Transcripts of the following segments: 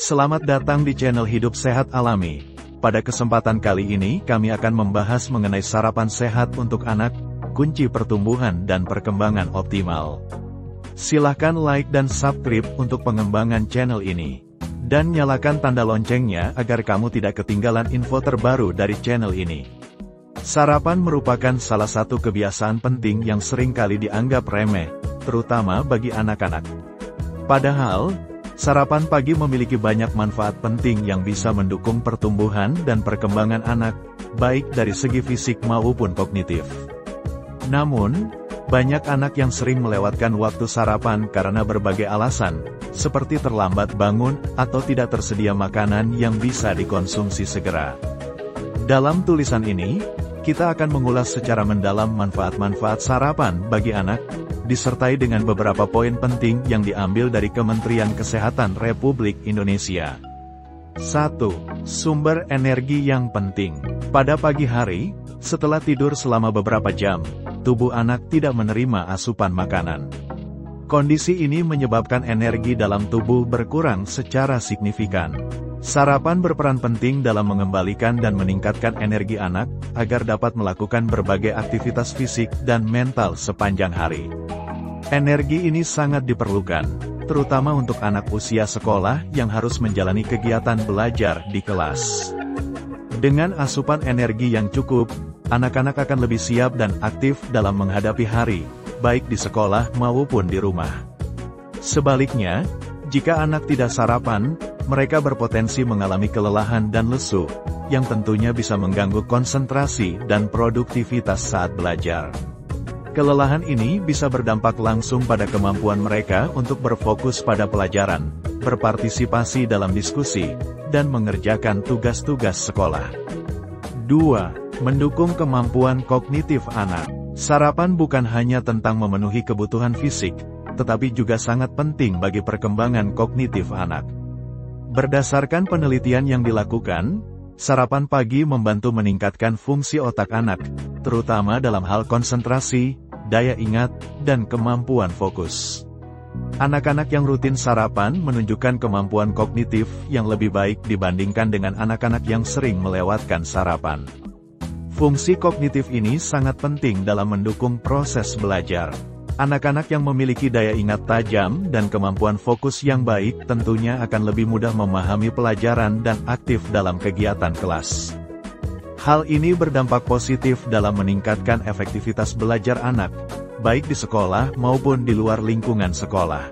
Selamat datang di channel Hidup Sehat Alami. Pada kesempatan kali ini kami akan membahas mengenai sarapan sehat untuk anak, kunci pertumbuhan dan perkembangan optimal. Silahkan like dan subscribe untuk pengembangan channel ini. Dan nyalakan tanda loncengnya agar kamu tidak ketinggalan info terbaru dari channel ini. Sarapan merupakan salah satu kebiasaan penting yang sering kali dianggap remeh, terutama bagi anak-anak. Padahal, sarapan pagi memiliki banyak manfaat penting yang bisa mendukung pertumbuhan dan perkembangan anak, baik dari segi fisik maupun kognitif. Namun, banyak anak yang sering melewatkan waktu sarapan karena berbagai alasan, seperti terlambat bangun atau tidak tersedia makanan yang bisa dikonsumsi segera. Dalam tulisan ini, kita akan mengulas secara mendalam manfaat-manfaat sarapan bagi anak, disertai dengan beberapa poin penting yang diambil dari Kementerian Kesehatan Republik Indonesia. 1. Sumber energi yang penting. Pada pagi hari, setelah tidur selama beberapa jam, tubuh anak tidak menerima asupan makanan. Kondisi ini menyebabkan energi dalam tubuh berkurang secara signifikan. Sarapan berperan penting dalam mengembalikan dan meningkatkan energi anak, agar dapat melakukan berbagai aktivitas fisik dan mental sepanjang hari. Energi ini sangat diperlukan, terutama untuk anak usia sekolah yang harus menjalani kegiatan belajar di kelas. Dengan asupan energi yang cukup, anak-anak akan lebih siap dan aktif dalam menghadapi hari, baik di sekolah maupun di rumah. Sebaliknya, jika anak tidak sarapan, mereka berpotensi mengalami kelelahan dan lesu, yang tentunya bisa mengganggu konsentrasi dan produktivitas saat belajar. Kelelahan ini bisa berdampak langsung pada kemampuan mereka untuk berfokus pada pelajaran, berpartisipasi dalam diskusi, dan mengerjakan tugas-tugas sekolah. 2. Mendukung kemampuan kognitif anak. Sarapan bukan hanya tentang memenuhi kebutuhan fisik, tetapi juga sangat penting bagi perkembangan kognitif anak. Berdasarkan penelitian yang dilakukan, sarapan pagi membantu meningkatkan fungsi otak anak, terutama dalam hal konsentrasi, daya ingat, dan kemampuan fokus. Anak-anak yang rutin sarapan menunjukkan kemampuan kognitif yang lebih baik dibandingkan dengan anak-anak yang sering melewatkan sarapan. Fungsi kognitif ini sangat penting dalam mendukung proses belajar. Anak-anak yang memiliki daya ingat tajam dan kemampuan fokus yang baik tentunya akan lebih mudah memahami pelajaran dan aktif dalam kegiatan kelas. Hal ini berdampak positif dalam meningkatkan efektivitas belajar anak, baik di sekolah maupun di luar lingkungan sekolah.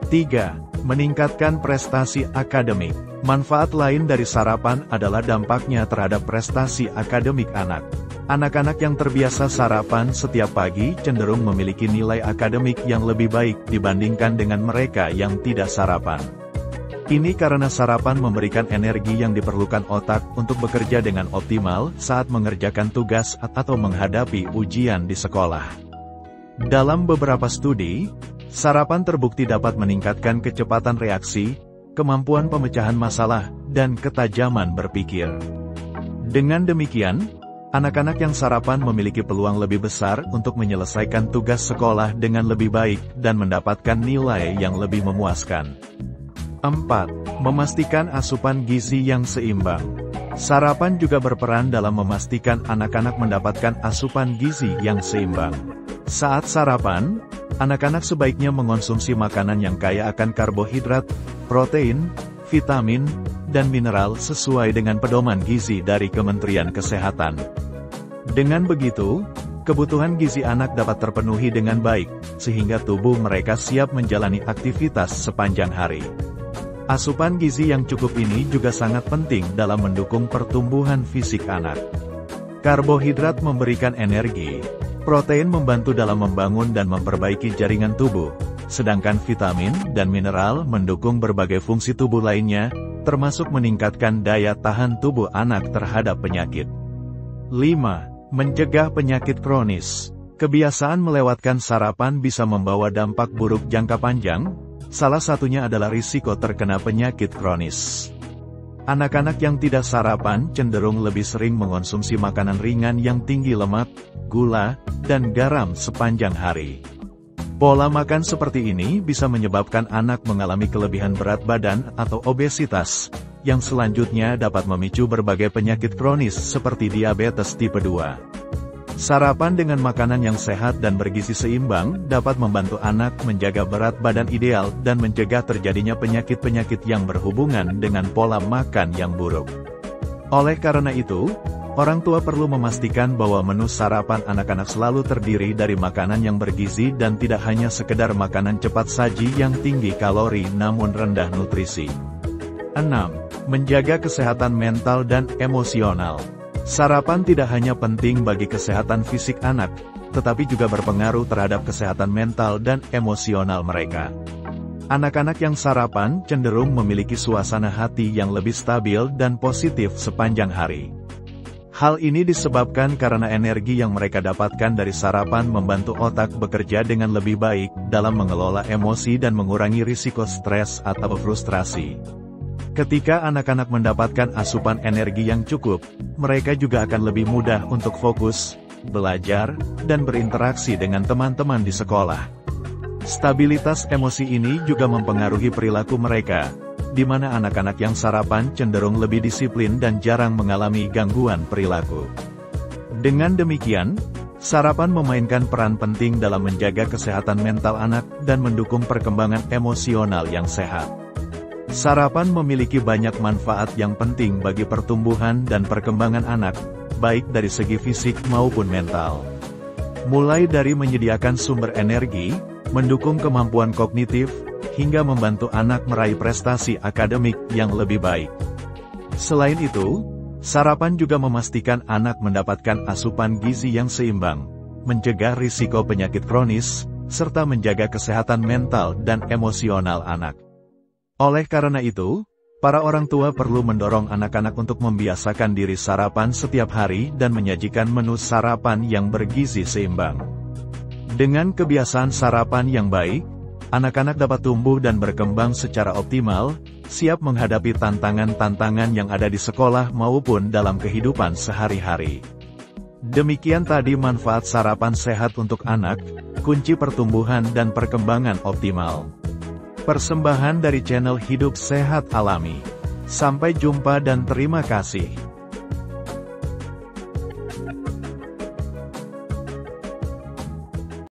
3. Meningkatkan prestasi akademik. Manfaat lain dari sarapan adalah dampaknya terhadap prestasi akademik anak. Anak-anak yang terbiasa sarapan setiap pagi cenderung memiliki nilai akademik yang lebih baik dibandingkan dengan mereka yang tidak sarapan. Ini karena sarapan memberikan energi yang diperlukan otak untuk bekerja dengan optimal saat mengerjakan tugas atau menghadapi ujian di sekolah. Dalam beberapa studi, sarapan terbukti dapat meningkatkan kecepatan reaksi, kemampuan pemecahan masalah, dan ketajaman berpikir. Dengan demikian, anak-anak yang sarapan memiliki peluang lebih besar untuk menyelesaikan tugas sekolah dengan lebih baik dan mendapatkan nilai yang lebih memuaskan. 4. Memastikan asupan gizi yang seimbang. Sarapan juga berperan dalam memastikan anak-anak mendapatkan asupan gizi yang seimbang. Saat sarapan, anak-anak sebaiknya mengonsumsi makanan yang kaya akan karbohidrat, protein, vitamin, dan mineral sesuai dengan pedoman gizi dari Kementerian Kesehatan. Dengan begitu, kebutuhan gizi anak dapat terpenuhi dengan baik, sehingga tubuh mereka siap menjalani aktivitas sepanjang hari. Asupan gizi yang cukup ini juga sangat penting dalam mendukung pertumbuhan fisik anak. Karbohidrat memberikan energi, protein membantu dalam membangun dan memperbaiki jaringan tubuh, sedangkan vitamin dan mineral mendukung berbagai fungsi tubuh lainnya, termasuk meningkatkan daya tahan tubuh anak terhadap penyakit. 5. Mencegah penyakit kronis. Kebiasaan melewatkan sarapan bisa membawa dampak buruk jangka panjang, salah satunya adalah risiko terkena penyakit kronis. Anak-anak yang tidak sarapan cenderung lebih sering mengonsumsi makanan ringan yang tinggi lemak, gula, dan garam sepanjang hari. Pola makan seperti ini bisa menyebabkan anak mengalami kelebihan berat badan atau obesitas, yang selanjutnya dapat memicu berbagai penyakit kronis seperti diabetes tipe 2. Sarapan dengan makanan yang sehat dan bergizi seimbang dapat membantu anak menjaga berat badan ideal dan mencegah terjadinya penyakit-penyakit yang berhubungan dengan pola makan yang buruk. Oleh karena itu, orang tua perlu memastikan bahwa menu sarapan anak-anak selalu terdiri dari makanan yang bergizi dan tidak hanya sekedar makanan cepat saji yang tinggi kalori namun rendah nutrisi. 6. Menjaga kesehatan mental dan emosional. Sarapan tidak hanya penting bagi kesehatan fisik anak, tetapi juga berpengaruh terhadap kesehatan mental dan emosional mereka. Anak-anak yang sarapan cenderung memiliki suasana hati yang lebih stabil dan positif sepanjang hari. Hal ini disebabkan karena energi yang mereka dapatkan dari sarapan membantu otak bekerja dengan lebih baik dalam mengelola emosi dan mengurangi risiko stres atau frustrasi. Ketika anak-anak mendapatkan asupan energi yang cukup, mereka juga akan lebih mudah untuk fokus, belajar, dan berinteraksi dengan teman-teman di sekolah. Stabilitas emosi ini juga mempengaruhi perilaku mereka, di mana anak-anak yang sarapan cenderung lebih disiplin dan jarang mengalami gangguan perilaku. Dengan demikian, sarapan memainkan peran penting dalam menjaga kesehatan mental anak dan mendukung perkembangan emosional yang sehat. Sarapan memiliki banyak manfaat yang penting bagi pertumbuhan dan perkembangan anak, baik dari segi fisik maupun mental. Mulai dari menyediakan sumber energi, mendukung kemampuan kognitif, hingga membantu anak meraih prestasi akademik yang lebih baik. Selain itu, sarapan juga memastikan anak mendapatkan asupan gizi yang seimbang, mencegah risiko penyakit kronis, serta menjaga kesehatan mental dan emosional anak. Oleh karena itu, para orang tua perlu mendorong anak-anak untuk membiasakan diri sarapan setiap hari dan menyajikan menu sarapan yang bergizi seimbang. Dengan kebiasaan sarapan yang baik, anak-anak dapat tumbuh dan berkembang secara optimal, siap menghadapi tantangan-tantangan yang ada di sekolah maupun dalam kehidupan sehari-hari. Demikian tadi manfaat sarapan sehat untuk anak, kunci pertumbuhan dan perkembangan optimal. Persembahan dari channel Hidup Sehat Alami. Sampai jumpa dan terima kasih.